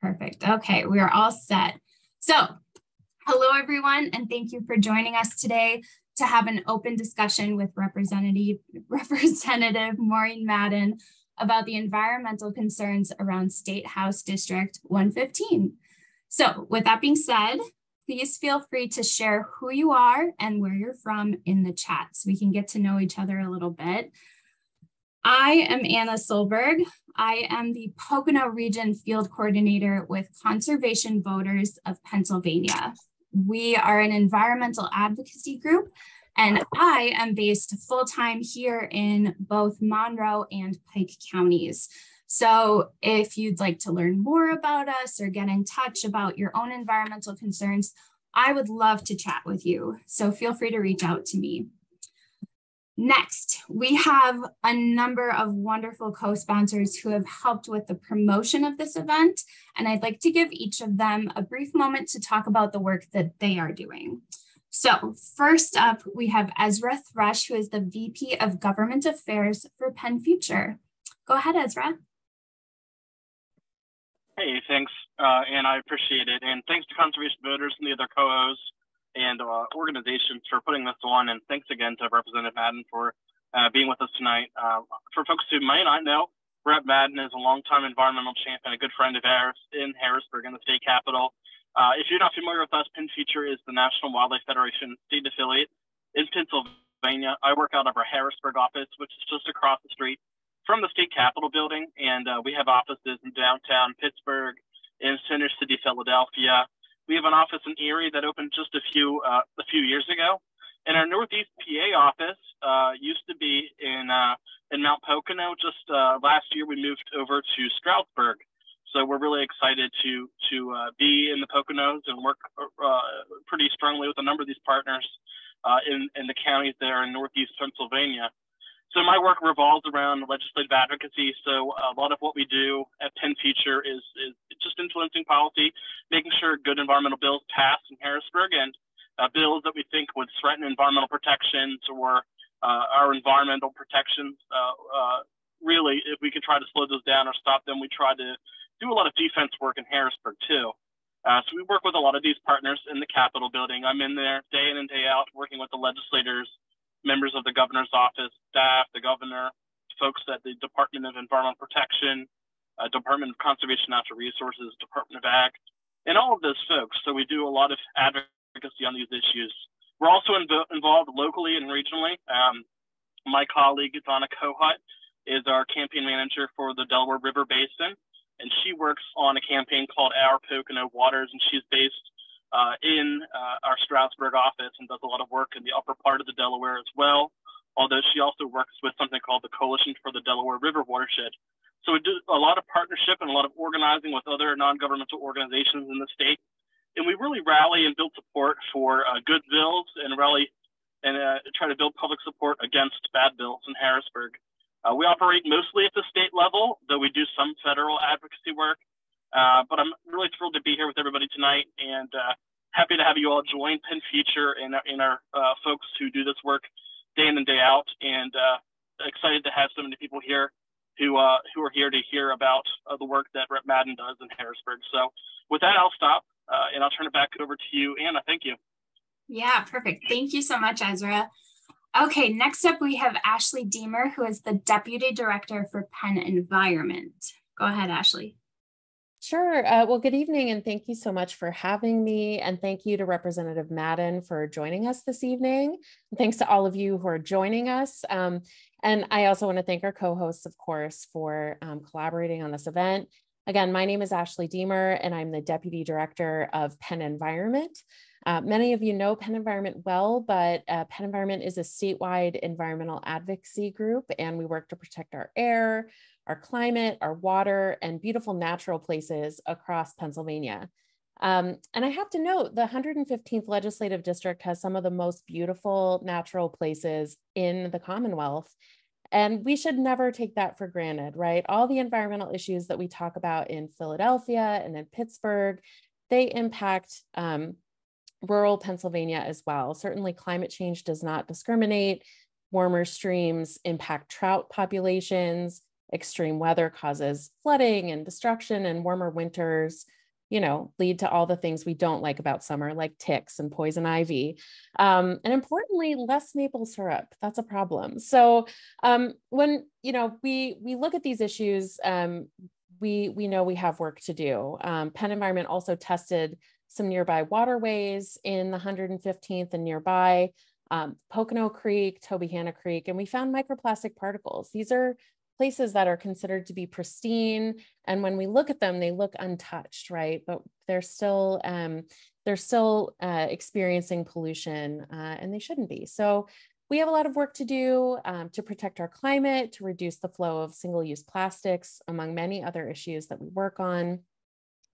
Perfect. Okay, we are all set. So, hello everyone, and thank you for joining us today to have an open discussion with Representative Maureen Madden about the environmental concerns around State House District 115. So, with that being said, please feel free to share who you are and where you're from in the chat so we can get to know each other a little bit. I am Anna Solberg. I am the Pocono Region Field Coordinator with Conservation Voters of Pennsylvania. We are an environmental advocacy group, and I am based full-time here in both Monroe and Pike counties. So if you'd like to learn more about us or get in touch about your own environmental concerns, I would love to chat with you. So feel free to reach out to me. Next, we have a number of wonderful co-sponsors who have helped with the promotion of this event, and I'd like to give each of them a brief moment to talk about the work that they are doing. So first up, we have Ezra Thrush, who is the VP of Government Affairs for Penn Future. Go ahead, Ezra. Hey, thanks, and I appreciate it. And thanks to Conservation Voters and the other co-hosts and organizations for putting this on. And thanks again to Representative Madden for being with us tonight. For folks who may not know, Rep. Madden is a longtime environmental champion, a good friend of ours in Harrisburg, in the state capitol. If you're not familiar with us, Penn Future is the National Wildlife Federation state affiliate in Pennsylvania. I work out of our Harrisburg office, which is just across the street from the state capitol building. And we have offices in downtown Pittsburgh, in Center City, Philadelphia. We have an office in Erie that opened just a few years ago, and our Northeast PA office used to be in Mount Pocono. Just last year, we moved over to Stroudsburg, so we're really excited to be in the Poconos and work pretty strongly with a number of these partners in the counties there in Northeast Pennsylvania. So my work revolves around legislative advocacy. So a lot of what we do at Penn Future is just influencing policy, making sure good environmental bills pass in Harrisburg, and bills that we think would threaten environmental protections or our environmental protections. Really, if we can try to slow those down or stop them, we try to do a lot of defense work in Harrisburg too. So we work with a lot of these partners in the Capitol building. I'm in there day in and day out working with the legislators, members of the governor's office, staff, the governor, folks at the Department of Environmental Protection, Department of Conservation and Natural Resources, Department of Ag, and all of those folks. So we do a lot of advocacy on these issues. We're also involved locally and regionally. My colleague, Donna Kohut, is our campaign manager for the Delaware River Basin, and she works on a campaign called Our Pocono Waters, and she's based in our Stroudsburg office and does a lot of work in the upper part of the Delaware as well, although she also works with something called the Coalition for the Delaware River Watershed. So we do a lot of partnership and a lot of organizing with other non-governmental organizations in the state. And we really rally and build support for good bills and rally and try to build public support against bad bills in Harrisburg. We operate mostly at the state level, though we do some federal advocacy work. But I'm really thrilled to be here with everybody tonight, and happy to have you all join Penn Future and our folks who do this work day in and day out, and excited to have so many people here who are here to hear about the work that Rep. Madden does in Harrisburg. So with that, I'll stop, and I'll turn it back over to you, Anna. Thank you. Yeah, perfect. Thank you so much, Ezra. Okay, next up we have Ashley Deemer, who is the Deputy Director for Penn Environment. Go ahead, Ashley. Sure. Well, good evening, and thank you so much for having me. And thank you to Representative Madden for joining us this evening. And thanks to all of you who are joining us. And I also want to thank our co-hosts, of course, for collaborating on this event. Again, my name is Ashley Deemer, and I'm the Deputy Director of Penn Environment. Many of you know Penn Environment well, but Penn Environment is a statewide environmental advocacy group, and we work to protect our air, our climate, our water, and beautiful natural places across Pennsylvania. And I have to note, the 115th Legislative District has some of the most beautiful natural places in the Commonwealth. And we should never take that for granted, right? All the environmental issues that we talk about in Philadelphia and in Pittsburgh, they impact rural Pennsylvania as well. Certainly climate change does not discriminate. Warmer streams impact trout populations. extreme weather causes flooding and destruction, and warmer winters, you know, lead to all the things we don't like about summer, like ticks and poison ivy. And importantly, less maple syrup. That's a problem. So when, you know, we look at these issues, we know we have work to do. Penn Environment also tested some nearby waterways in the 115th and nearby, Pocono Creek, Tobyhanna Creek, and we found microplastic particles. These are places that are considered to be pristine, and when we look at them, they look untouched, right? But they're still experiencing pollution, and they shouldn't be. So we have a lot of work to do to protect our climate, to reduce the flow of single-use plastics, among many other issues that we work on.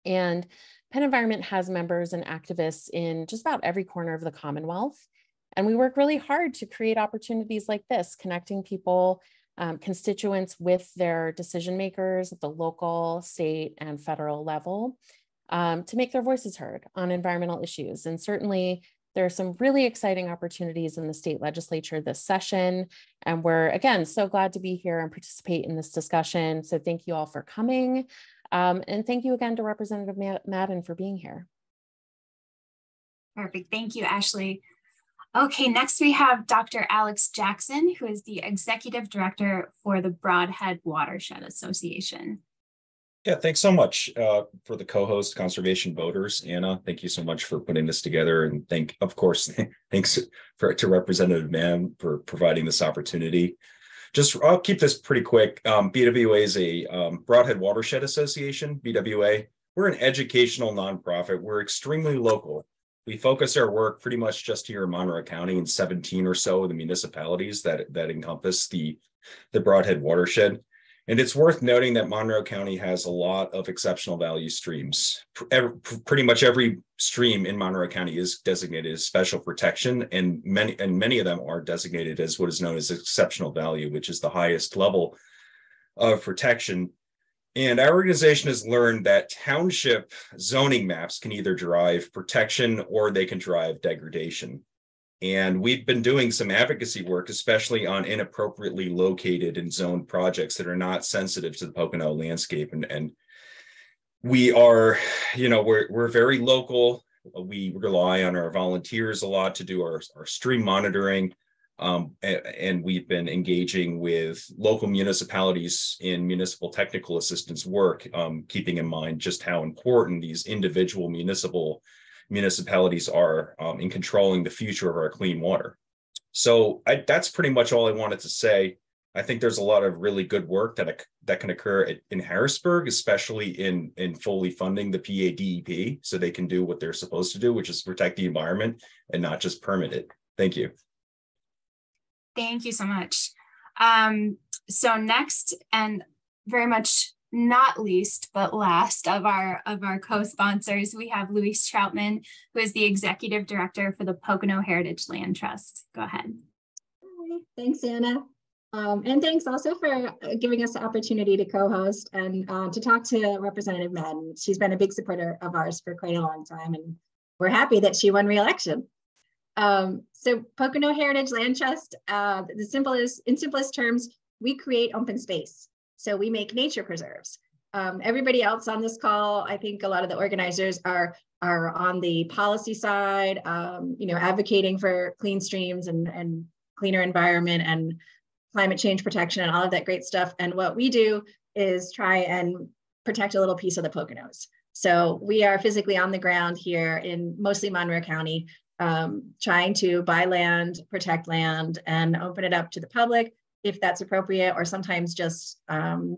And Penn Environment has members and activists in just about every corner of the Commonwealth. And we work really hard to create opportunities like this, connecting people, constituents with their decision makers at the local, state, and federal level to make their voices heard on environmental issues. And certainly there are some really exciting opportunities in the state legislature this session. And we're, again, so glad to be here and participate in this discussion. So thank you all for coming. And thank you again to Representative Madden for being here. Perfect. Thank you, Ashley. Okay, next we have Dr. Alex Jackson, who is the Executive Director for the Broadhead Watershed Association. Yeah, thanks so much for the co-host, Conservation Voters. Anna, thank you so much for putting this together. And of course, thanks to Representative Madden for providing this opportunity. I'll keep this pretty quick. BWA is a Broadhead Watershed Association, BWA. We're an educational nonprofit. We're extremely local. We focus our work pretty much just here in Monroe County and 17 or so of the municipalities that encompass the Broadhead watershed. And it's worth noting that Monroe County has a lot of exceptional value streams. Pretty much every stream in Monroe County is designated as special protection, and many of them are designated as what is known as exceptional value, which is the highest level of protection. And our organization has learned that township zoning maps can either drive protection or they can drive degradation. And we've been doing some advocacy work, especially on inappropriately located and zoned projects that are not sensitive to the Pocono landscape. And we are, we're very local. We rely on our volunteers a lot to do our stream monitoring. And we've been engaging with local municipalities in municipal technical assistance work, keeping in mind just how important these individual municipalities are in controlling the future of our clean water. So that's pretty much all I wanted to say. I think there's a lot of really good work that can occur in Harrisburg, especially in fully funding the PADEP, so they can do what they're supposed to do, which is protect the environment and not just permit it. Thank you. Thank you so much. So next, and very much not least, but last of our co-sponsors, we have Louise Troutman, who is the Executive Director for the Pocono Heritage Land Trust. Go ahead. Hi, thanks, Anna. And thanks also for giving us the opportunity to co-host and to talk to Representative Madden. She's been a big supporter of ours for quite a long time, and we're happy that she won re-election. So Pocono Heritage Land Trust, in simplest terms, we create open space. So we make nature preserves. Everybody else on this call, I think a lot of the organizers are on the policy side, advocating for clean streams and cleaner environment and climate change protection and all of that great stuff. And what we do is try and protect a little piece of the Poconos. So we are physically on the ground here in mostly Monroe County, trying to buy land, protect land, and open it up to the public if that's appropriate, or sometimes just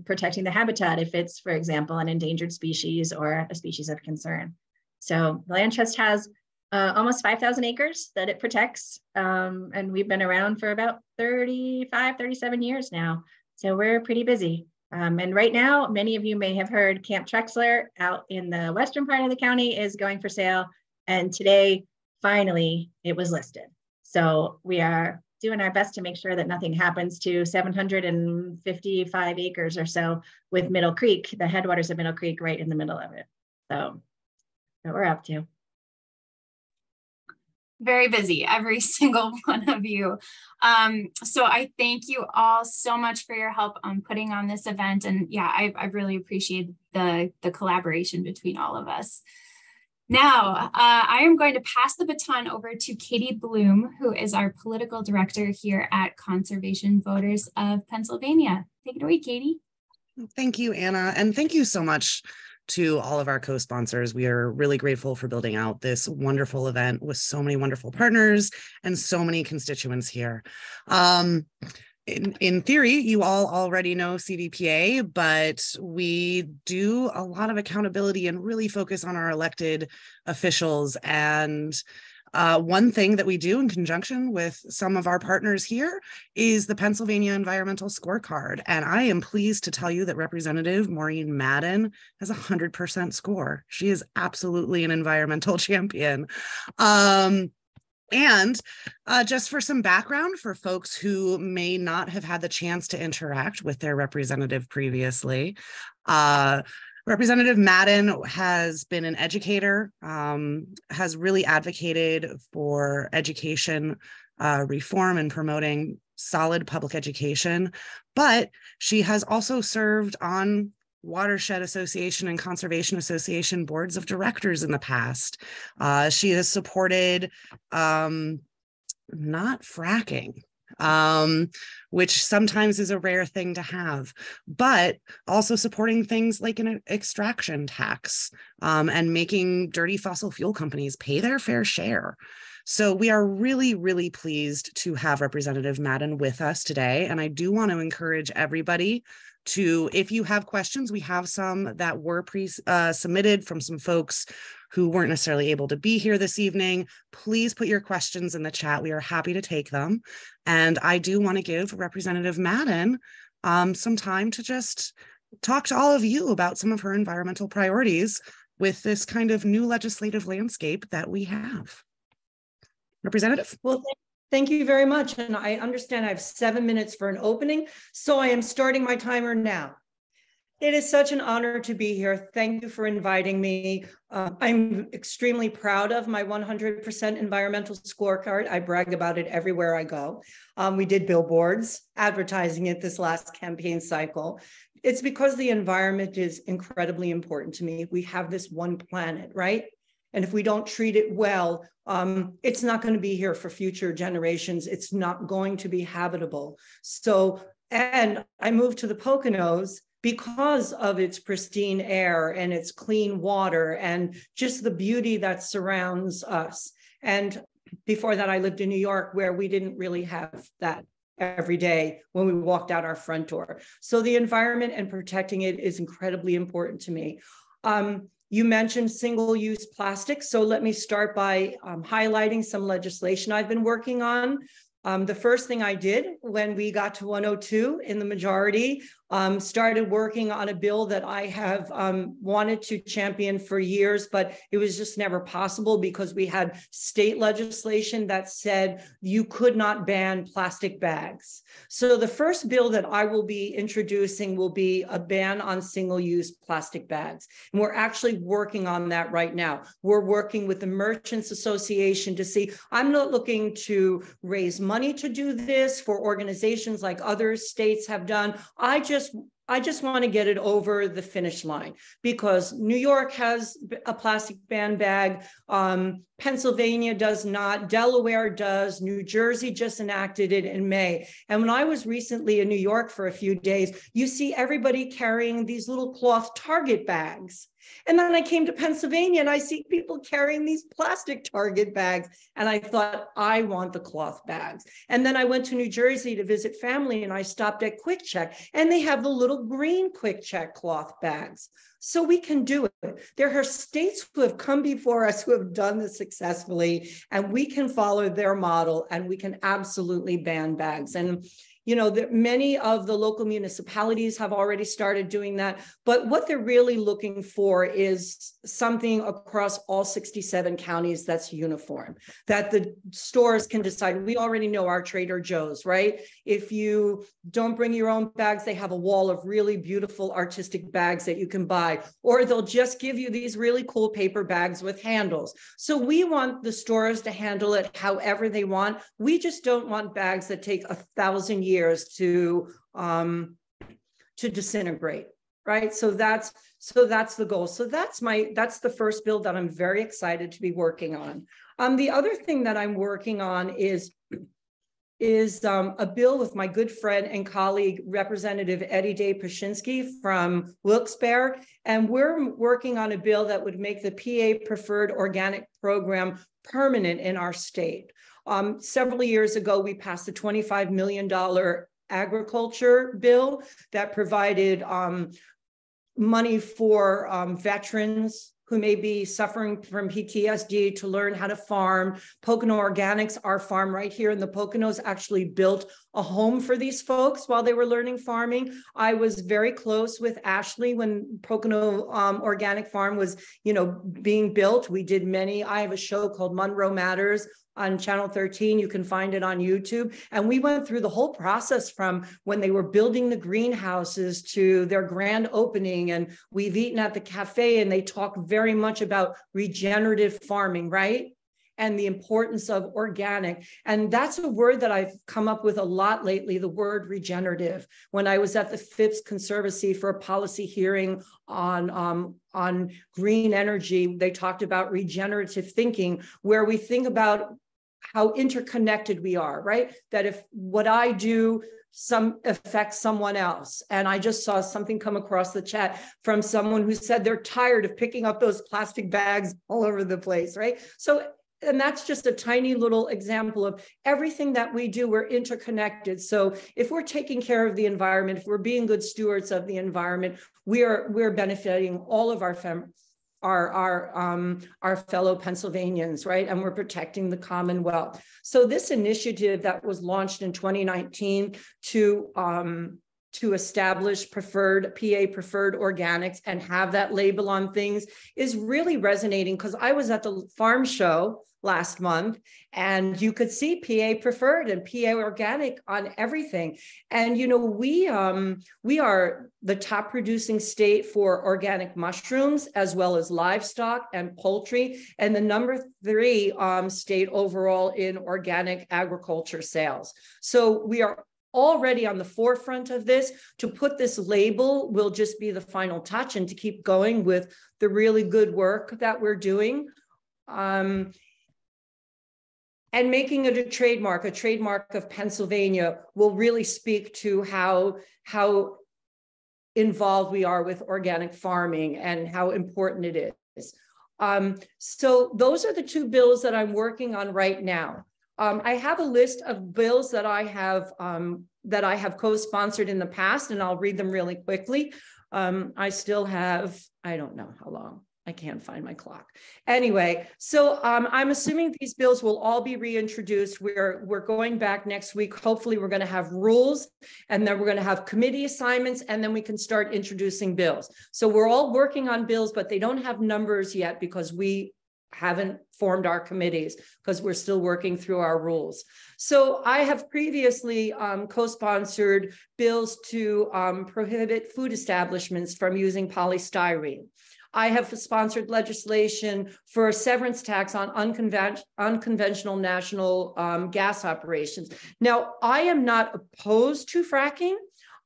protecting the habitat if it's, for example, an endangered species or a species of concern. So the Land Trust has almost 5,000 acres that it protects, and we've been around for about 37 years now. So we're pretty busy. And right now, many of you may have heard Camp Trexler out in the western part of the county is going for sale. And today, finally, it was listed. So we are doing our best to make sure that nothing happens to 755 acres or so with Middle Creek, the headwaters of Middle Creek right in the middle of it. So what we're up to. Very busy, every single one of you. So I thank you all so much for your help on putting on this event. And yeah, I really appreciate the collaboration between all of us. Now, I am going to pass the baton over to Katie Bloom, who is our political director here at Conservation Voters of Pennsylvania. Take it away, Katie. Thank you, Anna. And thank you so much to all of our co-sponsors. We are really grateful for building out this wonderful event with so many wonderful partners and so many constituents here. In theory, you all already know CVPA, but we do a lot of accountability and really focus on our elected officials. And one thing that we do in conjunction with some of our partners here is the Pennsylvania Environmental Scorecard. And I am pleased to tell you that Representative Maureen Madden has a 100% score. She is absolutely an environmental champion. And just for some background for folks who may not have had the chance to interact with their representative previously, Representative Madden has been an educator, has really advocated for education reform and promoting solid public education, but she has also served on Watershed Association and Conservation Association boards of directors in the past. She has supported not fracking, which sometimes is a rare thing to have, but also supporting things like an extraction tax and making dirty fossil fuel companies pay their fair share. So we are really, really pleased to have Representative Madden with us today. And I do want to encourage everybody to, if you have questions, we have some that were submitted from some folks who weren't necessarily able to be here this evening. Please put your questions in the chat. We are happy to take them. And I do want to give Representative Madden some time to just talk to all of you about some of her environmental priorities with this kind of new legislative landscape that we have. Representative? Well, thank you very much. And I understand I have 7 minutes for an opening, so I am starting my timer now. It is such an honor to be here. Thank you for inviting me. I'm extremely proud of my 100% environmental scorecard. I brag about it everywhere I go. We did billboards advertising it this last campaign cycle. It's because the environment is incredibly important to me. We have this one planet, right? And if we don't treat it well, it's not going to be here for future generations. It's not going to be habitable. So, and I moved to the Poconos because of its pristine air and its clean water and just the beauty that surrounds us. And before that, I lived in New York, where we didn't really have that every day when we walked out our front door. So the environment and protecting it is incredibly important to me. You mentioned single-use plastic, so let me start by highlighting some legislation I've been working on. The first thing I did when we got to 102 in the majority, started working on a bill that I have wanted to champion for years, but it was just never possible because we had state legislation that said you could not ban plastic bags. So the first bill that I will be introducing will be a ban on single-use plastic bags. And we're actually working on that right now. We're working with the Merchants Association to see, I'm not looking to raise money to do this for organizations like other states have done. I just want to get it over the finish line because New York has a plastic ban bag. Pennsylvania does not. Delaware does. New Jersey just enacted it in May. And when I was recently in New York for a few days, you see everybody carrying these little cloth Target bags. And then I came to Pennsylvania and I see people carrying these plastic Target bags. And I thought, I want the cloth bags. And then I went to New Jersey to visit family and I stopped at Quick Check and they have the little green Quick Check cloth bags. So we can do it. There are states who have come before us who have done this successfully, and we can follow their model and we can absolutely ban bags. And You know, many of the local municipalities have already started doing that, but what they're really looking for is something across all 67 counties that's uniform, that the stores can decide. We already know our Trader Joe's, right? If you don't bring your own bags, they have a wall of really beautiful artistic bags that you can buy, or they'll just give you these really cool paper bags with handles. So we want the stores to handle it however they want. We just don't want bags that take 1,000 years to disintegrate, right? So that's the goal. So that's the first bill that I'm very excited to be working on. The other thing that I'm working on is a bill with my good friend and colleague, Representative Eddie Day Pashinsky from Wilkes-Barre. And we're working on a bill that would make the PA Preferred Organic Program permanent in our state. Several years ago, we passed a $25 million agriculture bill that provided money for veterans who may be suffering from PTSD to learn how to farm. Pocono Organics, our farm right here in the Poconos, actually built a home for these folks while they were learning farming. I was very close with Ashley when Pocono Organic Farm was, being built. I have a show called Monroe Matters on Channel 13. You can find it on YouTube. And we went through the whole process from when they were building the greenhouses to their grand opening. And we've eaten at the cafe, and they talk very much about regenerative farming, right? And the importance of organic. And that's a word that I've come up with a lot lately, the word regenerative. When I was at the Phipps Conservancy for a policy hearing on green energy, they talked about regenerative thinking, where we think about how interconnected we are, right? That if what I do affects someone else. And I just saw something come across the chat from someone who said they're tired of picking up those plastic bags all over the place, right? And that's just a tiny little example of everything that we do. We're interconnected. So if we're taking care of the environment, if we're being good stewards of the environment, we're benefiting all of our fellow Pennsylvanians, right? And we're protecting the Commonwealth. So this initiative that was launched in 2019 to establish PA preferred organics and have that label on things is really resonating, because I was at the farm show last month and you could see PA preferred and PA organic on everything. And, we are the top producing state for organic mushrooms, as well as livestock and poultry, and the number 3 state overall in organic agriculture sales. So we are already on the forefront of this. To put this label will just be the final touch, and to keep going with the really good work that we're doing. And making it a trademark of Pennsylvania will really speak to how involved we are with organic farming and how important it is. So those are the 2 bills that I'm working on right now. I have a list of bills that I have co-sponsored in the past, and I'll read them really quickly. I still have, I don't know how long. I can't find my clock. Anyway, so I'm assuming these bills will all be reintroduced. We're going back next week. Hopefully we're going to have rules, and then we're going to have committee assignments, and then we can start introducing bills. So we're all working on bills, but they don't have numbers yet because we haven't formed our committees, because we're still working through our rules. So I have previously co-sponsored bills to prohibit food establishments from using polystyrene. I have sponsored legislation for a severance tax on unconventional natural gas operations. Now, I am not opposed to fracking.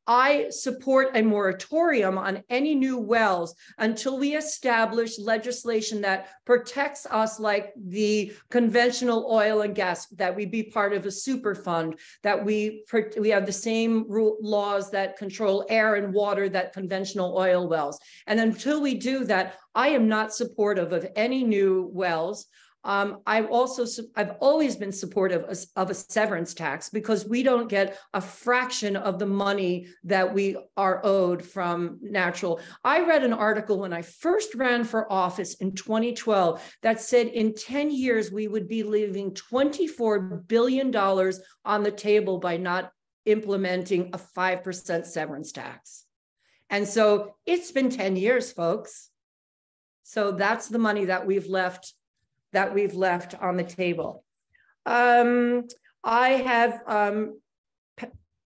I support a moratorium on any new wells until we establish legislation that protects us, like the conventional oil and gas, that we be part of a super fund, that we have the same laws that control air and water that conventional oil wells. And until we do that, I am not supportive of any new wells. I've always been supportive of a severance tax, because we don't get a fraction of the money that we are owed from natural. I read an article when I first ran for office in 2012 that said in 10 years, we would be leaving $24 billion on the table by not implementing a 5% severance tax. And so it's been 10 years, folks. So that's the money that we've left on the table. I have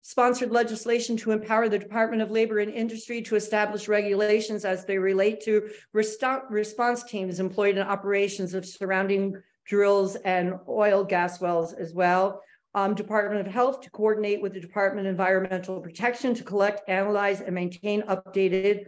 sponsored legislation to empower the Department of Labor and Industry to establish regulations as they relate to response teams employed in operations of surrounding drills and oil gas wells as well. Department of Health to coordinate with the Department of Environmental Protection to collect, analyze, and maintain updated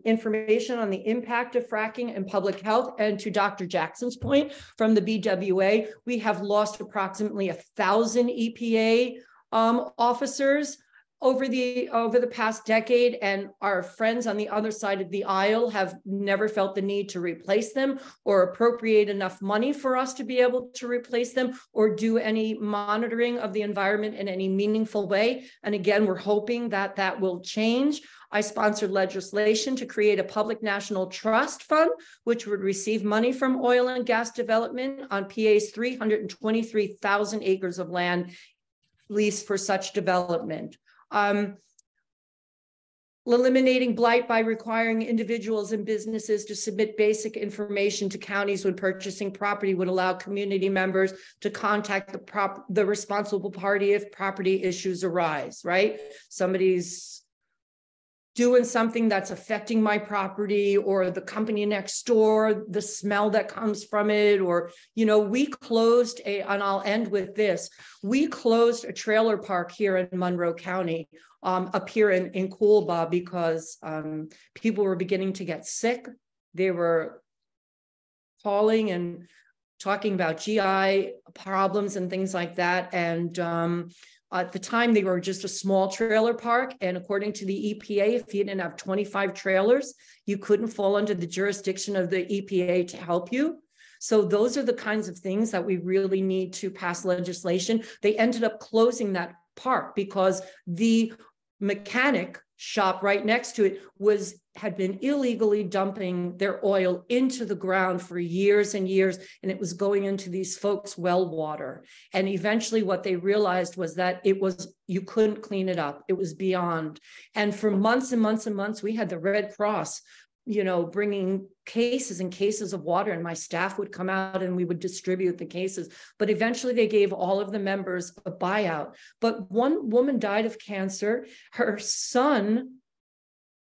information on the impact of fracking and public health. And to Dr. Jackson's point from the BWA, we have lost approximately 1,000 EPA officers over the past decade, and our friends on the other side of the aisle have never felt the need to replace them or appropriate enough money for us to be able to replace them or do any monitoring of the environment in any meaningful way. And again, we're hoping that that will change. I sponsored legislation to create a public national trust fund, which would receive money from oil and gas development on PA's 323,000 acres of land leased for such development. Eliminating blight by requiring individuals and businesses to submit basic information to counties when purchasing property would allow community members to contact the responsible party if property issues arise, right? Somebody's doing something that's affecting my property, or the company next door, the smell that comes from it, or, you know, we closed and I'll end with this, we closed a trailer park here in Monroe County, up here in Coolbaugh, because people were beginning to get sick. They were calling and talking about GI problems and things like that. And at the time, they were just a small trailer park. And according to the EPA, if you didn't have 25 trailers, you couldn't fall under the jurisdiction of the EPA to help you. So those are the kinds of things that we really need to pass legislation. They ended up closing that park because the mechanic shop right next to it had been illegally dumping their oil into the ground for years and years, and it was going into these folks' well water. And eventually what they realized was that you couldn't clean it up. It was beyond. And for months and months and months, we had the Red Cross, you know, bringing cases and cases of water, and my staff would come out and we would distribute the cases. But eventually they gave all of the members a buyout. But one woman died of cancer. Her son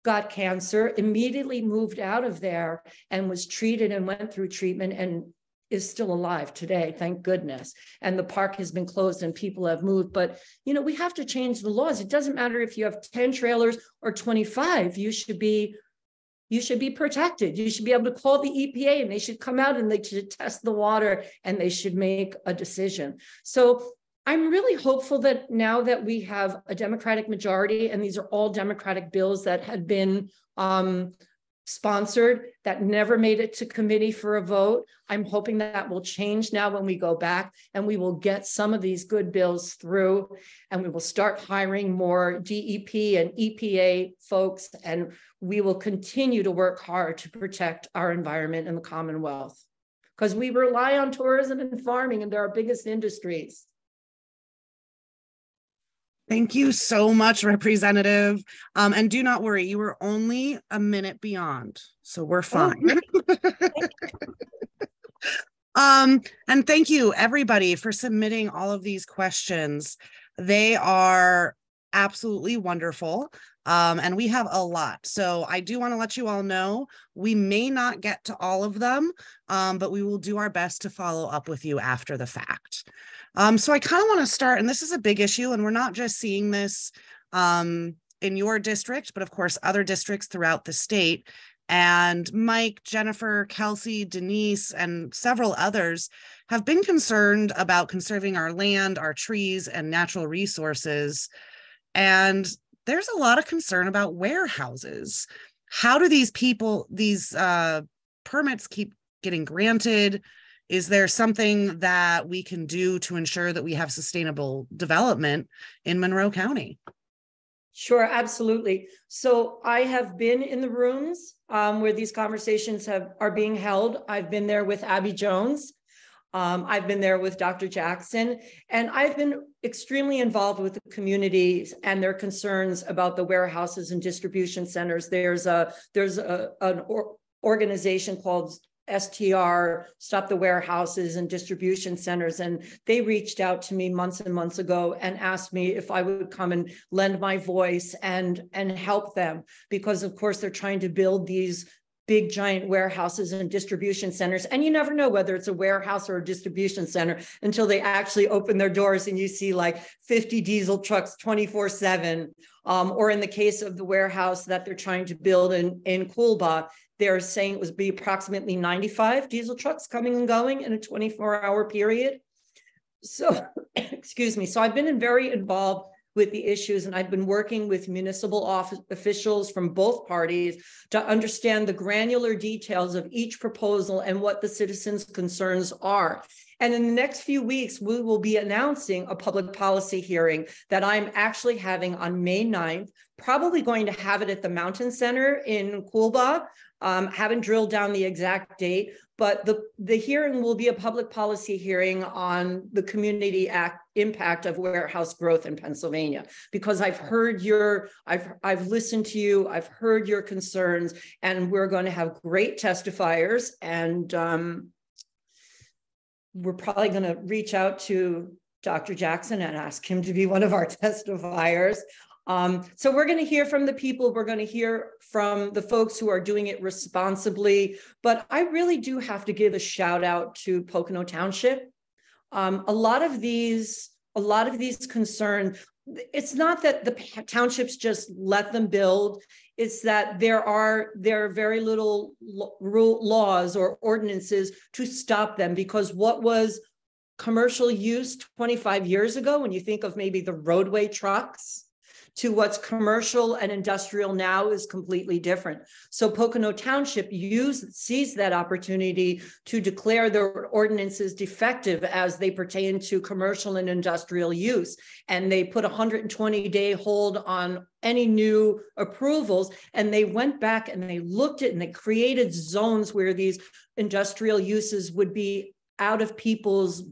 got cancer, immediately moved out of there and was treated and went through treatment and is still alive today, thank goodness. And the park has been closed and people have moved. But, you know, we have to change the laws. It doesn't matter if you have 10 trailers or 25, you should be protected. You should be able to call the EPA and they should come out and they should test the water and they should make a decision. So I'm really hopeful that now that we have a Democratic majority, and these are all Democratic bills that had been sponsored, that never made it to committee for a vote. I'm hoping that will change now when we go back, and we will get some of these good bills through, and we will start hiring more DEP and EPA folks, and we will continue to work hard to protect our environment and the Commonwealth, because we rely on tourism and farming, and they're our biggest industries. Thank you so much, Representative. And do not worry, you were only a minute beyond, so we're fine. And thank you, everybody, for submitting all of these questions. They are absolutely wonderful. And we have a lot. So I do want to let you all know, we may not get to all of them, but we will do our best to follow up with you after the fact. So I kind of want to start, and this is a big issue, and we're not just seeing this in your district, but of course, other districts throughout the state. And Mike, Jennifer, Kelsey, Denise, and several others have been concerned about conserving our land, our trees, and natural resources. And there's a lot of concern about warehouses. How do these permits keep getting granted? Is there something that we can do to ensure that we have sustainable development in Monroe County? Sure, absolutely. So I have been in the rooms where these conversations are being held. I've been there with Abby Jones. I've been there with Dr. Jackson, and I've been extremely involved with the communities and their concerns about the warehouses and distribution centers. There's an organization called STR, Stop the Warehouses and Distribution Centers, and they reached out to me months and months ago and asked me if I would come and lend my voice and help them, because of course they're trying to build these big giant warehouses and distribution centers. And you never know whether it's a warehouse or a distribution center until they actually open their doors and you see like 50 diesel trucks 24/7. Or in the case of the warehouse that they're trying to build in Coolba, they're saying it would be approximately 95 diesel trucks coming and going in a 24-hour period. So, excuse me. So I've been very involved with the issues, and I've been working with municipal officials from both parties to understand the granular details of each proposal and what the citizens' concerns are. And in the next few weeks, we will be announcing a public policy hearing that I'm actually having on May 9th, probably going to have it at the Mountain Center in Coolba. Haven't drilled down the exact date, but the hearing will be a public policy hearing on the community impact of warehouse growth in Pennsylvania, because I've heard I've listened to you, I've heard your concerns, and we're going to have great testifiers, and we're probably going to reach out to Dr. Jackson and ask him to be one of our testifiers. So we're going to hear from the people, we're going to hear from the folks who are doing it responsibly, but I really do have to give a shout out to Pocono Township. A lot of these concerns, it's not that the townships just let them build, it's that there are very little laws or ordinances to stop them, because what was commercial use 25 years ago, when you think of maybe the roadway trucks, to what's commercial and industrial now is completely different. So Pocono Township sees that opportunity to declare their ordinances defective as they pertain to commercial and industrial use. And they put a 120-day hold on any new approvals. And they went back and they looked at and they created zones where these industrial uses would be out of people's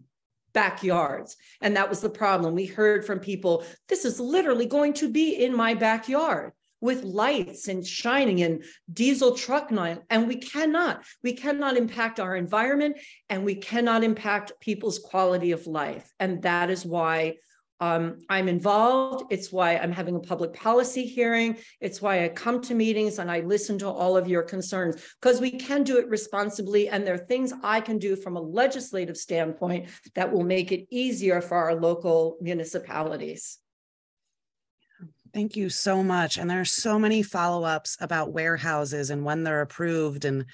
backyards. And that was the problem. We heard from people, this is literally going to be in my backyard with lights and shining and diesel truck noise. And we cannot impact our environment, and we cannot impact people's quality of life. And that is why I'm involved. It's why I'm having a public policy hearing. It's why I come to meetings and I listen to all of your concerns, because we can do it responsibly. And there are things I can do from a legislative standpoint that will make it easier for our local municipalities. Thank you so much. And there are so many follow-ups about warehouses and when they're approved, and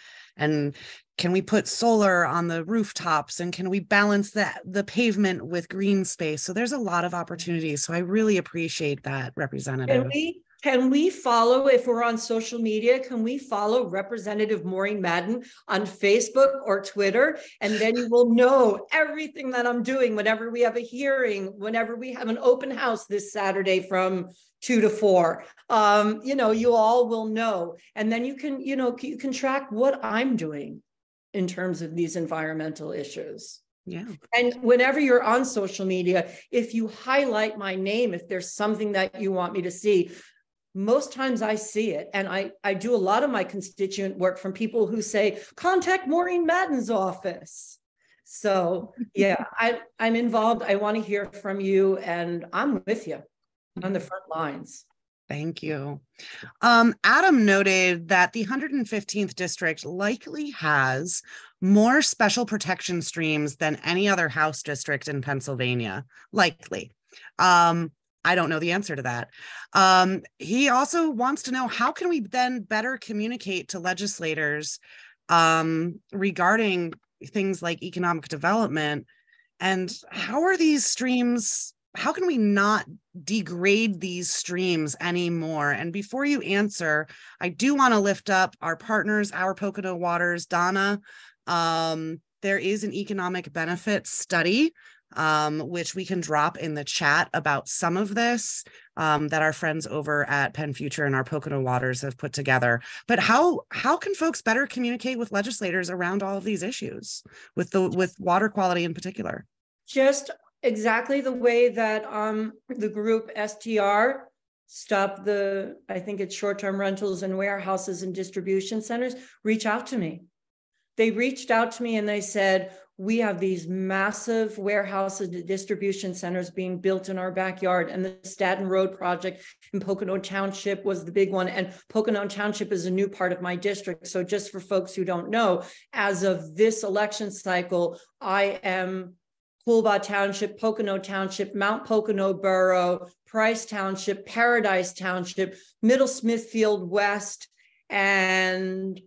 can we put solar on the rooftops, and can we balance the pavement with green space? So there's a lot of opportunities. So I really appreciate that, Representative. Can we follow, if we're on social media, can we follow Representative Maureen Madden on Facebook or Twitter? And then you will know everything that I'm doing whenever we have a hearing, whenever we have an open house this Saturday from 2 to 4. You all will know. And then you can track what I'm doing in terms of these environmental issues. Yeah. And whenever you're on social media, if you highlight my name, if there's something that you want me to see, most times I see it. And I do a lot of my constituent work from people who say, contact Maureen Madden's office. So yeah, I'm involved. I want to hear from you, and I'm with you on the front lines. Thank you. Adam noted that the 115th district likely has more special protection streams than any other House district in Pennsylvania. Likely. I don't know the answer to that. He also wants to know, how can we then better communicate to legislators regarding things like economic development, and how are these streams, how can we not degrade these streams anymore? And before you answer, I do want to lift up our partners, Our Pocono Waters, Donna. There is an economic benefit study which we can drop in the chat about some of this that our friends over at Penn Future and our Pocono Waters have put together. But how can folks better communicate with legislators around all of these issues with water quality in particular? Just exactly the way that the group STR stop I think it's short-term rentals and warehouses and distribution centers, reach out to me. They reached out to me and they said, we have these massive warehouses and distribution centers being built in our backyard. And the Staten Road project in Pocono Township was the big one. And Pocono Township is a new part of my district. So just for folks who don't know, as of this election cycle, I am Poolbaugh Township, Pocono Township, Mount Pocono Borough, Price Township, Paradise Township, Middle Smithfield West, and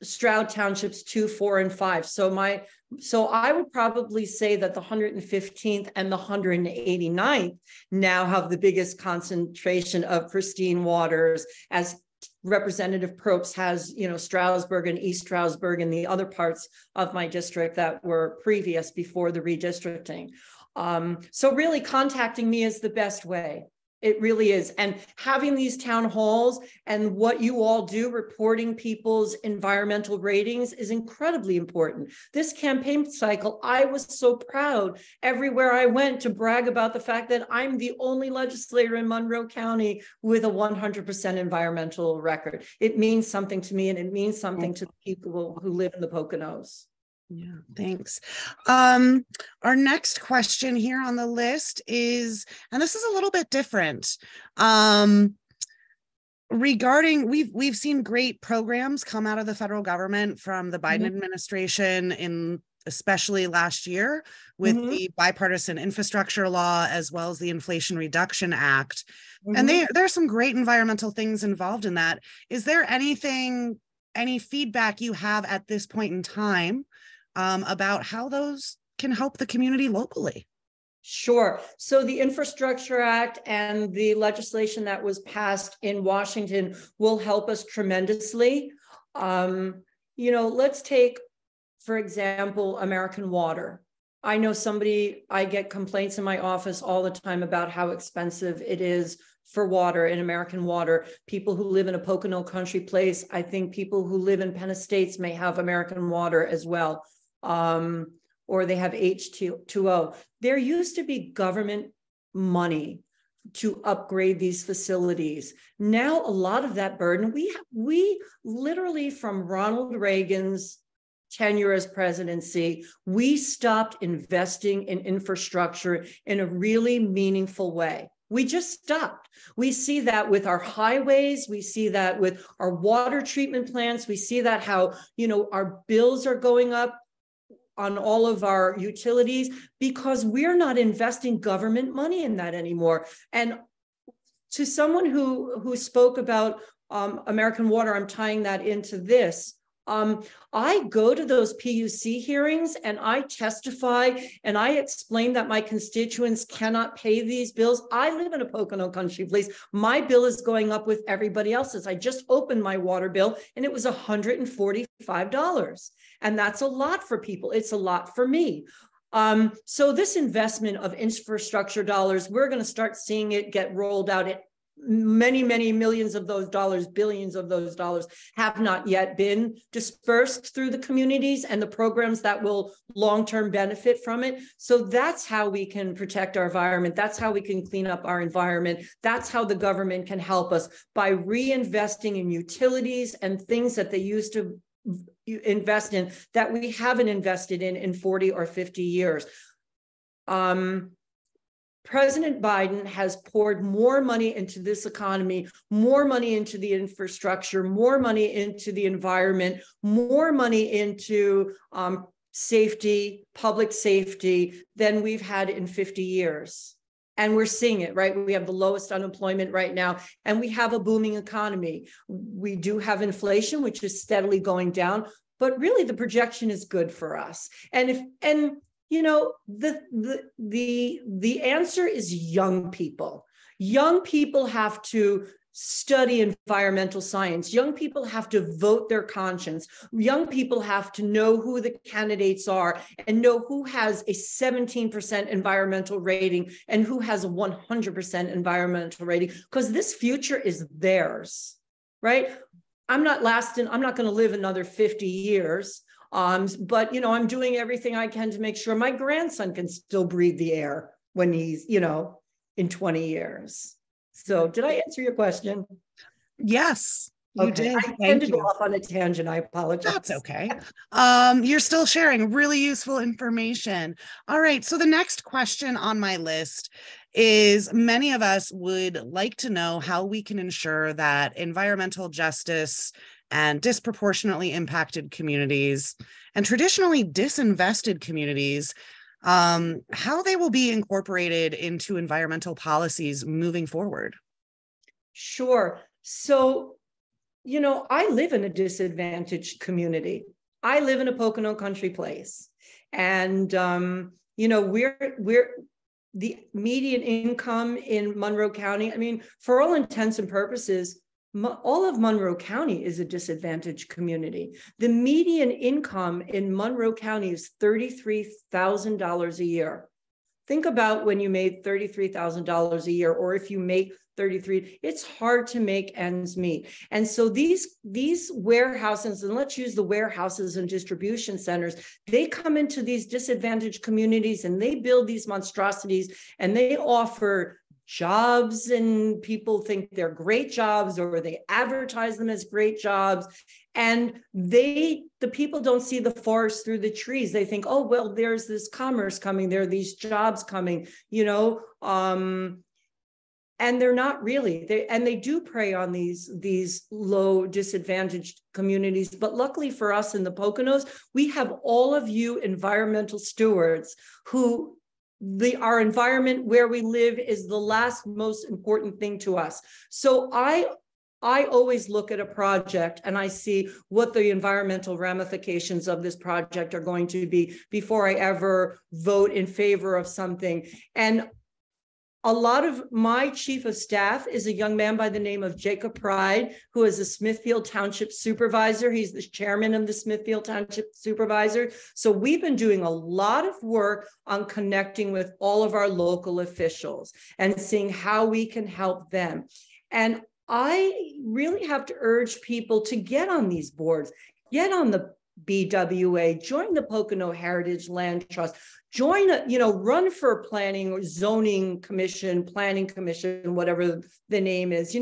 Stroud Townships 2, 4, and 5. So I would probably say that the 115th and the 189th now have the biggest concentration of pristine waters, as Representative Probst has, Stroudsburg and East Stroudsburg and the other parts of my district that were previous before the redistricting. So really contacting me is the best way. It really is. And having these town halls and what you all do, reporting people's environmental ratings, is incredibly important. This campaign cycle, I was so proud everywhere I went to brag about the fact that I'm the only legislator in Monroe County with a 100% environmental record. It means something to me, and it means something to the people who live in the Poconos. Yeah, thanks. Our next question here on the list is, and this is a little bit different, regarding, we've seen great programs come out of the federal government from the Biden administration, especially last year with the bipartisan infrastructure law, as well as the Inflation Reduction Act. And there are some great environmental things involved in that. Is there any feedback you have at this point in time about how those can help the community locally? Sure. So the Infrastructure Act and the legislation that was passed in Washington will help us tremendously. Let's take, for example, American Water. I know I get complaints in my office all the time about how expensive it is for water in American Water. People who live in a Pocono country place, I think people who live in Penn Estates may have American Water as well. Or they have H2O. There used to be government money to upgrade these facilities. Now, a lot of that burden, we literally, from Ronald Reagan's tenure as presidency, we stopped investing in infrastructure in a really meaningful way. We just stopped. We see that with our highways. We see that with our water treatment plants. We see that how, our bills are going up on all of our utilities because we're not investing government money in that anymore. And to someone who spoke about American Water, I'm tying that into this. I go to those PUC hearings and I testify and I explain that my constituents cannot pay these bills. I live in a Pocono country place. My bill is going up with everybody else's. I just opened my water bill and it was $145. And that's a lot for people. It's a lot for me. So this investment of infrastructure dollars, we're going to start seeing it get rolled out. Many, many millions of those dollars, billions of those dollars have not yet been dispersed through the communities and the programs that will long-term benefit from it. So that's how we can protect our environment. That's how we can clean up our environment. That's how the government can help us, by reinvesting in utilities and things that they used to invest in that we haven't invested in 40 or 50 years. President Biden has poured more money into this economy, more money into the infrastructure, more money into the environment, more money into safety, public safety than we've had in 50 years. And we're seeing it, right? We have the lowest unemployment right now, and we have a booming economy. We do have inflation, which is steadily going down, but really the projection is good for us. The answer is young people. Young people have to study environmental science. Young people have to vote their conscience. Young people have to know who the candidates are and know who has a 17% environmental rating and who has a 100% environmental rating, because this future is theirs, right? I'm not going to live another 50 years. But, I'm doing everything I can to make sure my grandson can still breathe the air when he's, in 20 years. So did I answer your question? Yes, you did. I tend to go off on a tangent. I apologize. That's okay. You're still sharing really useful information. All right. So the next question on my list is, many of us would like to know how we can ensure that environmental justice and disproportionately impacted communities and traditionally disinvested communities, how they will be incorporated into environmental policies moving forward. Sure. So, I live in a disadvantaged community. I live in a Pocono country place. And, we're the median income in Monroe County. For all intents and purposes, all of Monroe County is a disadvantaged community. The median income in Monroe County is $33,000 a year. Think about when you made $33,000 a year, or if you make 33, it's hard to make ends meet. And so these warehouses, and let's use the warehouses and distribution centers, they come into these disadvantaged communities and they build these monstrosities and they offer jobs, and people think they're great jobs, or they advertise them as great jobs. And the people don't see the forest through the trees. They think, oh, well, there's this commerce coming, there are these jobs coming, and they're not really. They do prey on these low disadvantaged communities. But luckily for us in the Poconos, we have all of you environmental stewards who our environment where we live is the last most important thing to us. So I always look at a project and I see what the environmental ramifications of this project are going to be before I ever vote in favor of something. And a lot of my chief of staff is a young man by the name of Jacob Pride, who is a Smithfield Township supervisor. He's the chairman of the Smithfield Township supervisor. So we've been doing a lot of work on connecting with all of our local officials and seeing how we can help them. And I really have to urge people to get on these boards, get on the BWA, join the Pocono Heritage Land Trust, run for planning or zoning commission, planning commission, whatever the name is,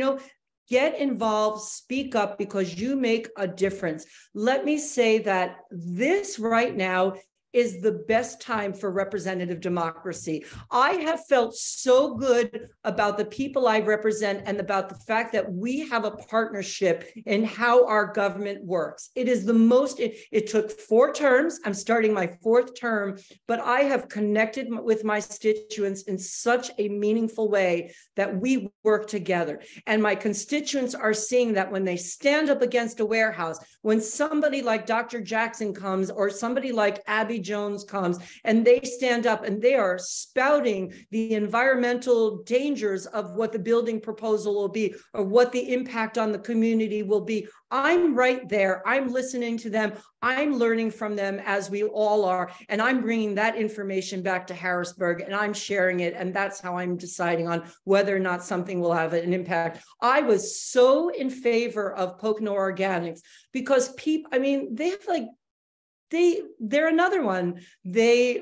get involved, speak up, because you make a difference. Let me say that this right now is the best time for representative democracy. I have felt so good about the people I represent and about the fact that we have a partnership in how our government works. It is the most, it took 4 terms. I'm starting my 4th term, but I have connected with my constituents in such a meaningful way that we work together. And my constituents are seeing that when they stand up against a warehouse, when somebody like Dr. Jackson comes, or somebody like Abby Jones comes, and they stand up and they are spouting the environmental dangers of what the building proposal will be, or what the impact on the community will be, I'm right there. I'm listening to them. I'm learning from them, as we all are. And I'm bringing that information back to Harrisburg and I'm sharing it. And that's how I'm deciding on whether or not something will have an impact. I was so in favor of Pocono Organics because people, they have they're another one. They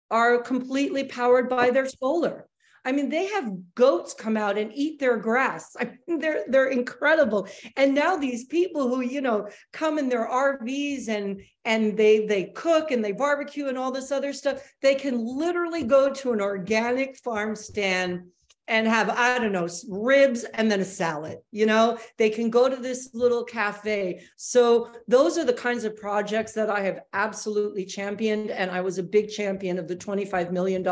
are completely powered by their solar. They have goats come out and eat their grass. They're incredible. And now these people who, come in their RVs and they cook and they barbecue and all this other stuff, they can literally go to an organic farm stand and have, ribs and then a salad. They can go to this little cafe. So those are the kinds of projects that I have absolutely championed. And I was a big champion of the $25 million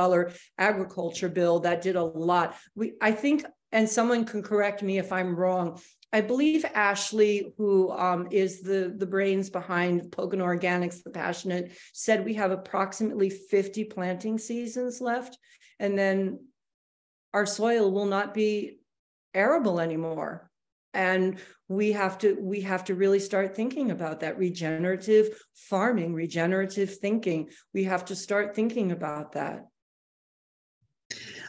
agriculture bill that did a lot. I think, and someone can correct me if I'm wrong, I believe Ashley, who is the brains behind Pocono Organics, the passionate, said we have approximately 50 planting seasons left. And then our soil will not be arable anymore. And we have to really start thinking about that regenerative farming, regenerative thinking. We have to start thinking about that.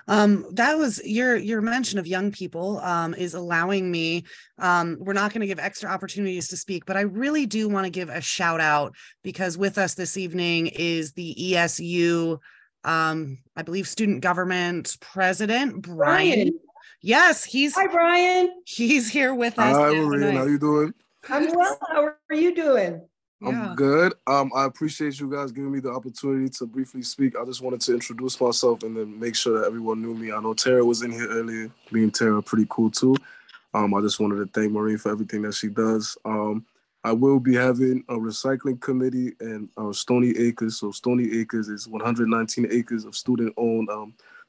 That was your mention of young people is allowing me, we're not going to give extra opportunities to speak, but I really do want to give a shout out, because with us this evening is the ESU, I believe, student government president, Brian. Yes, Hi, Brian. He's here with us. Hi, Maureen. How you doing? I'm well. How are you doing? I'm good. I appreciate you guys giving me the opportunity to briefly speak. I just wanted to introduce myself and then make sure that everyone knew me. I know Tara was in here earlier. Me and Tara are pretty cool too. I just wanted to thank Maureen for everything that she does. I will be having a recycling committee in Stony Acres. So Stony Acres is 119 acres of student-owned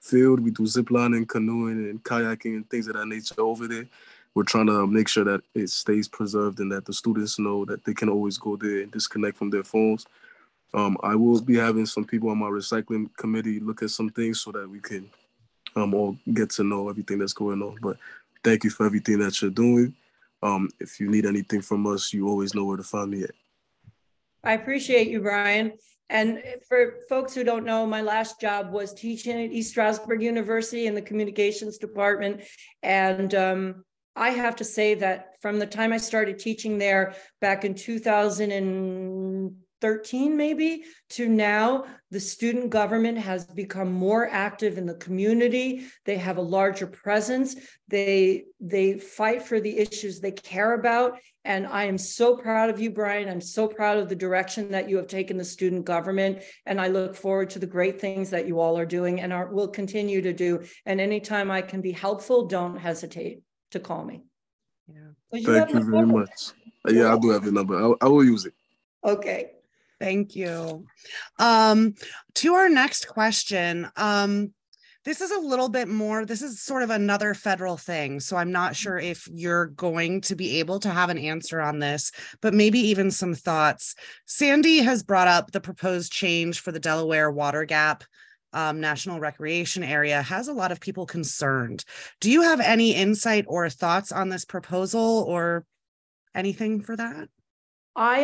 field. We do ziplining, canoeing, and kayaking and things of that nature over there. We're trying to make sure that it stays preserved and that the students know that they can always go there and disconnect from their phones. I will be having some people on my recycling committee look at some things so that we can all get to know everything that's going on. But thank you for everything that you're doing. If you need anything from us, you always know where to find me at. I appreciate you, Brian. And for folks who don't know, my last job was teaching at East Stroudsburg University in the communications department. And I have to say that from the time I started teaching there back in 2013, maybe, to now, the student government has become more active in the community. They have a larger presence. They fight for the issues they care about. And I am so proud of you, Brian. I'm so proud of the direction that you have taken the student government. And I look forward to the great things that you all are doing and will continue to do. And anytime I can be helpful, don't hesitate to call me. Yeah. Thank you very much. Yeah, I do have your number. I will use it. Okay. Thank you. To our next question, this is a little bit more, this is sort of another federal thing. So I'm not sure if you're going to be able to have an answer on this, but maybe even some thoughts. Sandy has brought up the proposed change for the Delaware Water Gap National Recreation Area has a lot of people concerned. Do you have any insight or thoughts on this proposal or anything for that? I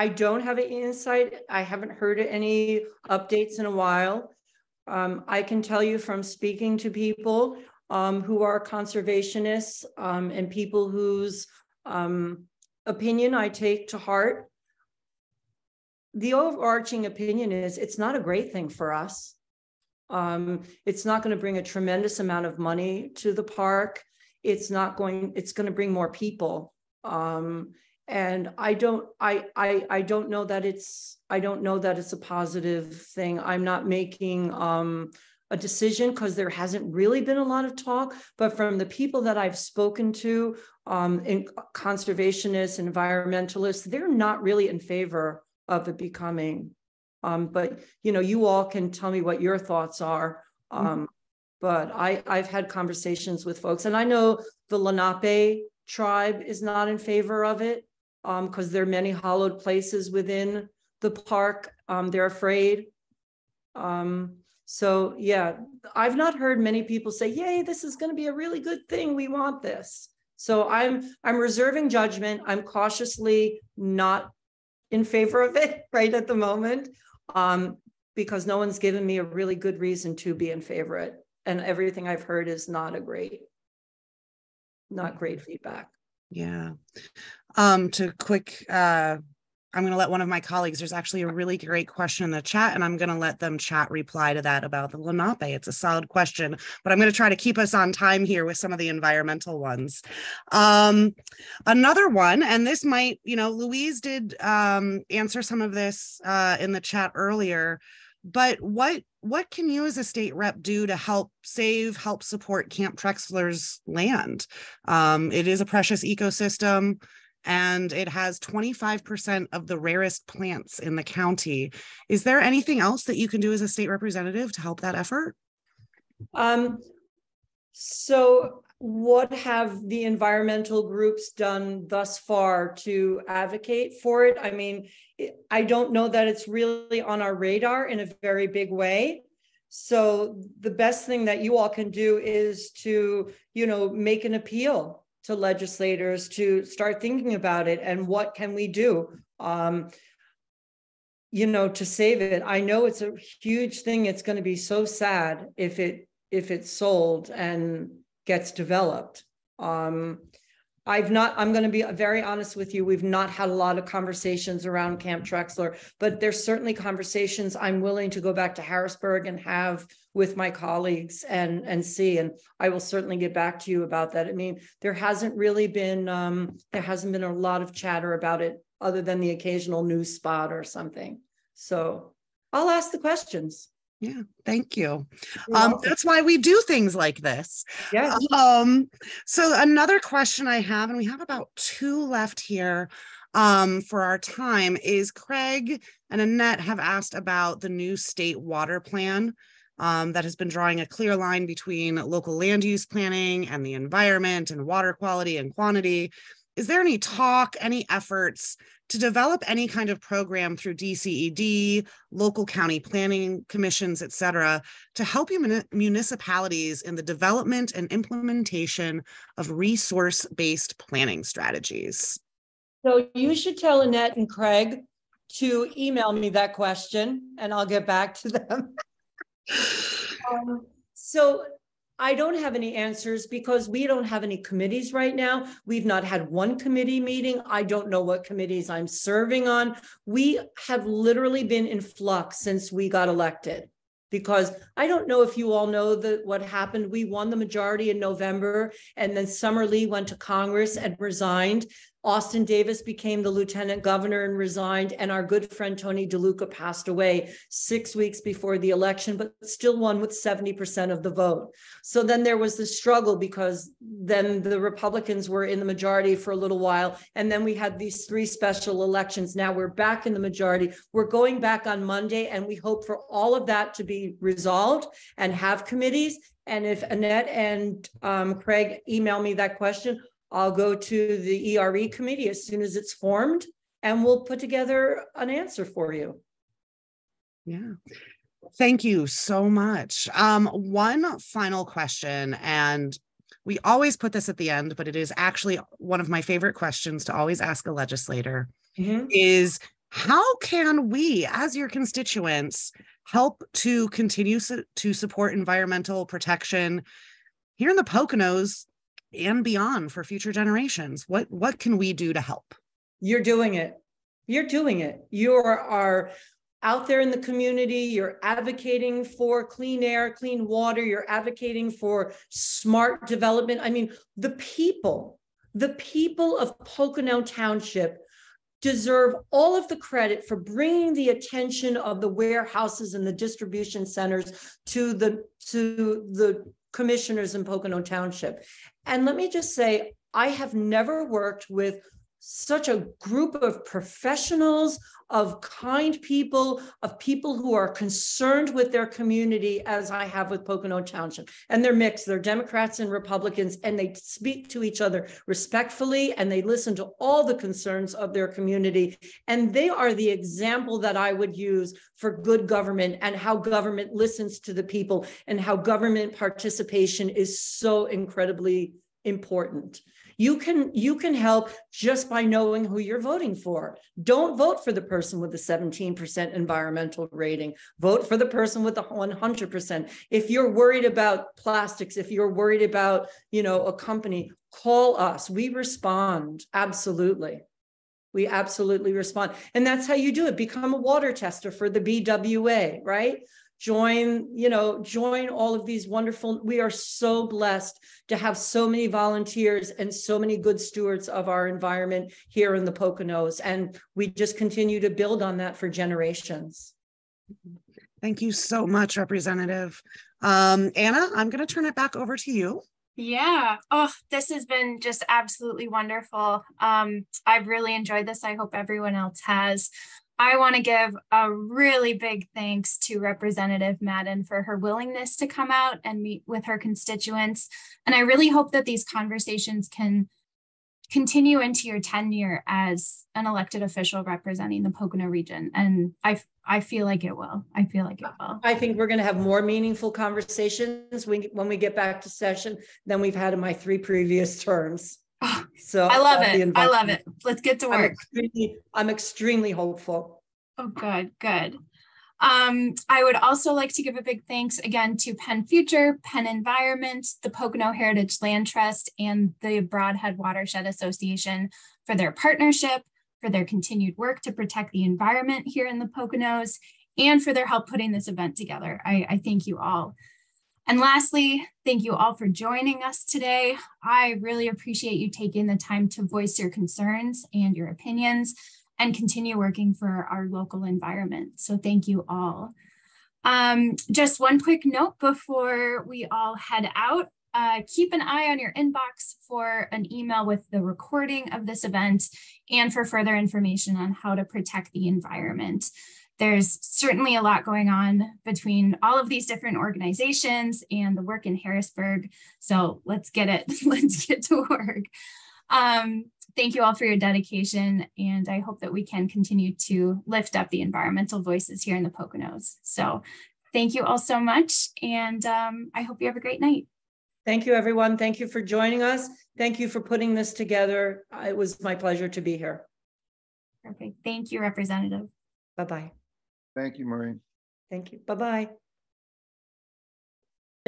don't have an insight. I haven't heard any updates in a while. I can tell you from speaking to people who are conservationists and people whose opinion I take to heart. The overarching opinion is it's not a great thing for us. It's not going to bring a tremendous amount of money to the park. It's going to bring more people. And I don't know that it's a positive thing. I'm not making a decision because there hasn't really been a lot of talk, but from the people that I've spoken to, conservationists, environmentalists, they're not really in favor of it becoming. But you all can tell me what your thoughts are. But I've had conversations with folks, and I know the Lenape tribe is not in favor of it because there are many hollowed places within the park. They're afraid. So yeah, I've not heard many people say, "Yay, this is going to be a really good thing. We want this." So I'm reserving judgment. I'm cautiously not in favor of it right at the moment, because no one's given me a really good reason to be in favor of it. And everything I've heard is not great feedback. Yeah. I'm going to let one of my colleagues, there's actually a really great question in the chat, and I'm going to let them chat reply to that about the Lenape. It's a solid question, but I'm going to try to keep us on time here with some of the environmental ones. Another one, and this might, Louise did answer some of this in the chat earlier, but what can you as a state rep do to help support Camp Trexler's land? It is a precious ecosystem, and it has 25% of the rarest plants in the county. Is there anything else that you can do as a state representative to help that effort? So what have the environmental groups done thus far to advocate for it? I mean, I don't know that it's really on our radar in a very big way. So the best thing that you all can do is to, make an appeal to legislators to start thinking about it and what can we do, you know, to save it. I know it's a huge thing. It's going to be so sad if it's sold and gets developed. I'm going to be very honest with you. We've not had a lot of conversations around Camp Trexler, but there's certainly conversations I'm willing to go back to Harrisburg and have with my colleagues and see, and I will certainly get back to you about that. I mean, there hasn't been a lot of chatter about it other than the occasional news spot or something. So I'll ask the questions. Yeah, thank you. That's why we do things like this. Yes. So another question I have, and we have about 2 left here for our time, is Craig and Annette have asked about the new state water plan that has been drawing a clear line between local land use planning and the environment and water quality and quantity. Is there any talk, any efforts to develop any kind of program through DCED, local county planning commissions, et cetera, to help municipalities in the development and implementation of resource-based planning strategies? So you should tell Annette and Craig to email me that question and I'll get back to them. So I don't have any answers because we don't have any committees right now. We've not had one committee meeting. I don't know what committees I'm serving on. We have literally been in flux since we got elected, because I don't know if you all know what happened. We won the majority in November, and then Summer Lee went to Congress and resigned. Austin Davis became the lieutenant governor and resigned, and our good friend Tony DeLuca passed away 6 weeks before the election, but still won with 70% of the vote. So then there was the struggle, because then the Republicans were in the majority for a little while, and then we had these 3 special elections. Now we're back in the majority. We're going back on Monday, and we hope for all of that to be resolved and have committees. And if Annette and Craig email me that question, I'll go to the ERE committee as soon as it's formed, and we'll put together an answer for you. Yeah. Thank you so much. One final question, and we always put this at the end, but it is actually one of my favorite questions to always ask a legislator, is how can we, as your constituents, help to continue to support environmental protection here in the Poconos and beyond for future generations? What can we do to help? You're doing it. You're doing it. You are out there in the community. You're advocating for clean air, clean water. You're advocating for smart development. I mean, the people of Pocono Township deserve all of the credit for bringing the attention of the warehouses and the distribution centers to the commissioners in Pocono Township. And let me just say, I have never worked with such a group of professionals, of kind people, of people who are concerned with their community as I have with Pocono Township. And they're mixed, they're Democrats and Republicans, and they speak to each other respectfully, and they listen to all the concerns of their community. And they are the example that I would use for good government and how government listens to the people and how government participation is so incredibly important. You can help just by knowing who you're voting for. Don't vote for the person with the 17% environmental rating. Vote for the person with the 100%. If you're worried about plastics, if you're worried about, a company, call us. We respond. Absolutely. We absolutely respond. And that's how you do it. Become a water tester for the BWA, right? Join all of these wonderful, we are so blessed to have so many volunteers and so many good stewards of our environment here in the Poconos. And we just continue to build on that for generations. Thank you so much, Representative. Anna, I'm going to turn it back over to you. Yeah. Oh, this has been just absolutely wonderful. I've really enjoyed this. I hope everyone else has. I want to give a really big thanks to Representative Madden for her willingness to come out and meet with her constituents. And I really hope that these conversations can continue into your tenure as an elected official representing the Pocono region. And I feel like it will. I think we're going to have more meaningful conversations when we get back to session than we've had in my 3 previous terms. So I love it. I love it. Let's get to work. I'm extremely hopeful. Oh, good, good. I would also like to give a big thanks again to Penn Future, Penn Environment, the Pocono Heritage Land Trust, and the Broadhead Watershed Association for their partnership, for their continued work to protect the environment here in the Poconos, and for their help putting this event together. I thank you all. And lastly, thank you all for joining us today. I really appreciate you taking the time to voice your concerns and your opinions and continue working for our local environment. So thank you all. Just one quick note before we all head out. Keep an eye on your inbox for an email with the recording of this event and for further information on how to protect the environment. There's certainly a lot going on between all of these different organizations and the work in Harrisburg. So let's get it, let's get to work. Thank you all for your dedication, and I hope that we can continue to lift up the environmental voices here in the Poconos. So thank you all so much, and I hope you have a great night. Thank you, everyone. Thank you for joining us. Thank you for putting this together. It was my pleasure to be here. Perfect. Thank you, Representative. Bye-bye. Thank you, Maureen. Thank you. Bye-bye.